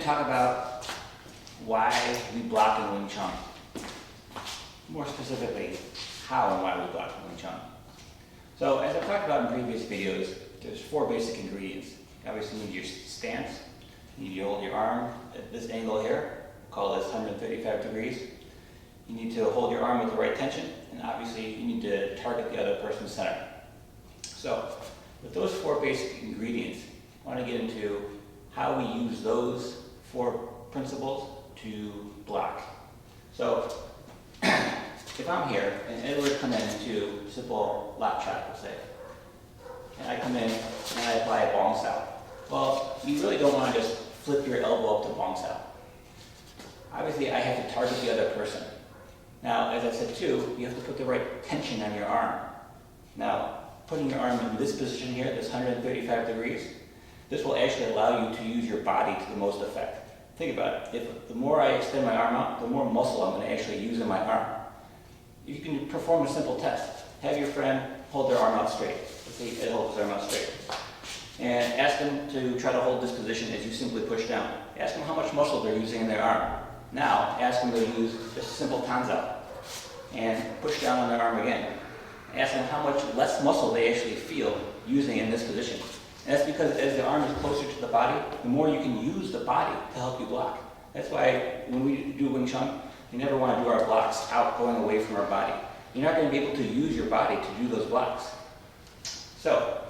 to talk about why we block in Wing Chun. More specifically, how and why we block in Wing Chun. So as I've talked about in previous videos, there's 4 basic ingredients. Obviously you need your stance, you need to hold your arm at this angle here, call this 135 degrees. You need to hold your arm with the right tension, and obviously you need to target the other person's center. So with those 4 basic ingredients, I want to get into how we use those 4 principles to block. So if I'm here and Ed were to come in into simple lap chop, let's say, and I come in and I apply a bong style. Well, you really don't want to just flip your elbow up to bong style. Obviously, I have to target the other person. Now, as I said too, you have to put the right tension on your arm. Now, putting your arm in this position here, this 135 degrees, this will actually allow you to use your body to the most effect. Think about it. If the more I extend my arm out, the more muscle I'm going to actually use in my arm. You can perform a simple test. Have your friend hold their arm out straight. Let's say Ed holds his arm out straight. And ask them to try to hold this position as you simply push down. Ask them how much muscle they're using in their arm. Now, ask them to use just a simple tanza and push down on their arm again. Ask them how much less muscle they actually feel using in this position. And that's because as the arm is closer to the body, the more you can use the body to help you block. That's why when we do Wing Chun, we never want to do our blocks out going away from our body. You're not going to be able to use your body to do those blocks. So,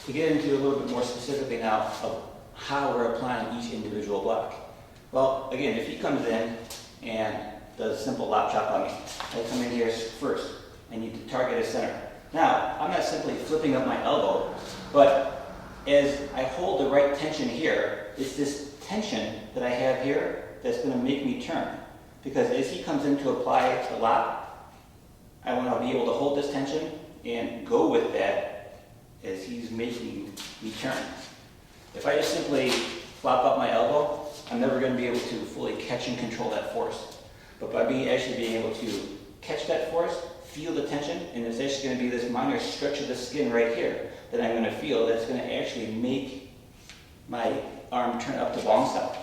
to get into a little bit more specifically now of how we're applying each individual block. Well, again, if he comes in and does a simple lap chop on me, I come in here first. I need to target his center. Now, I'm not simply flipping up my elbow, but as I hold the right tension here, it's this tension that I have here that's going to make me turn. Because as he comes in to apply the lap, I want to be able to hold this tension and go with that as he's making me turn. If I just simply flop up my elbow, I'm never going to be able to fully catch and control that force. But by actually being able to catch that force, feel the tension, and it's actually going to be this minor stretch of the skin right here that I'm going to feel that's going to actually make my arm turn up to bong style.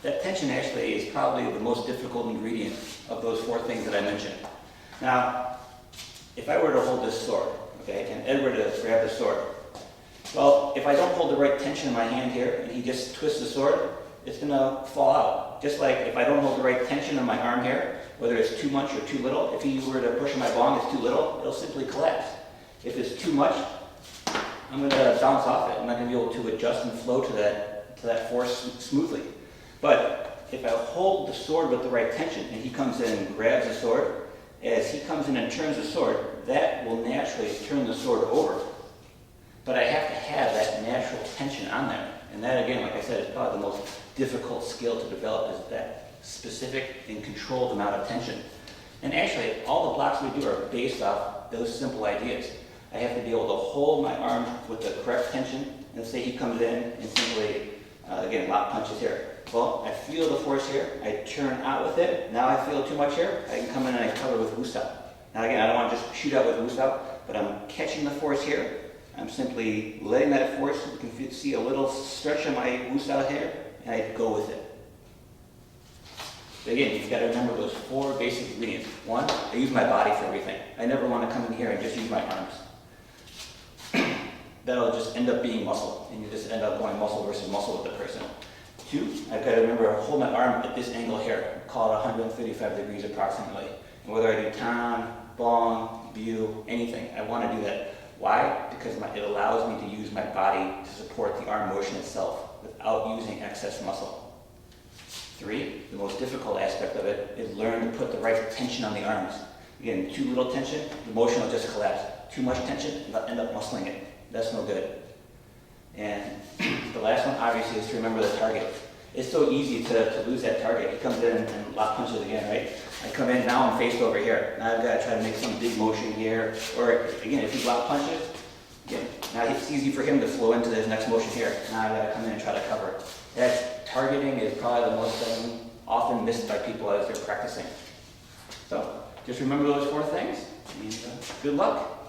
That tension actually is probably the most difficult ingredient of those 4 things that I mentioned. Now, if I were to hold this sword, okay, and Ed were to grab the sword, well, if I don't hold the right tension in my hand here and he just twists the sword, it's going to fall out. Just like if I don't hold the right tension in my arm here, whether it's too much or too little, if he were to push my bong, it's too little, it'll simply collapse. If it's too much, I'm going to bounce off it. I'm not going to be able to adjust and flow to that force smoothly. But if I hold the sword with the right tension and he comes in and grabs the sword, as he comes in and turns the sword, that will naturally turn the sword over. But I have to have that natural tension on there. And that, again, like I said, is probably the most difficult skill to develop, is that specific and controlled amount of tension. And actually, all the blocks we do are based off those simple ideas. I have to be able to hold my arm with the correct tension, and say he comes in and simply, again, lock punches here. Well, I feel the force here, I turn out with it, now I feel too much here, I can come in and I cover with Wu Style. Now again, I don't want to just shoot out with Wu Style, but I'm catching the force here, I'm simply letting that force, you can see a little stretch on my Wu Style here, and I go with it. But again, you've got to remember those 4 basic ingredients. 1, I use my body for everything. I never want to come in here and just use my arms. That'll just end up being muscle, and you just end up going muscle versus muscle with the person. 2, I've got to remember to hold my arm at this angle here, call it 135 degrees approximately. And whether I do tan, bong, bu, anything, I want to do that. Why? Because it allows me to use my body to support the arm motion itself without using excess muscle. 3, the most difficult aspect of it is learn to put the right tension on the arms. Again, too little tension, the motion will just collapse. Too much tension, you'll end up muscling it. That's no good. And the last one, obviously, is to remember the target. It's so easy to lose that target. He comes in and lock punches again, right? I come in, now I'm faced over here. Now I've got to try to make some big motion here. Or again, if he lock punches, again, now it's easy for him to flow into his next motion here. Now I've got to come in and try to cover. That targeting is probably the most often missed by people as they're practicing. So just remember those 4 things, and good luck.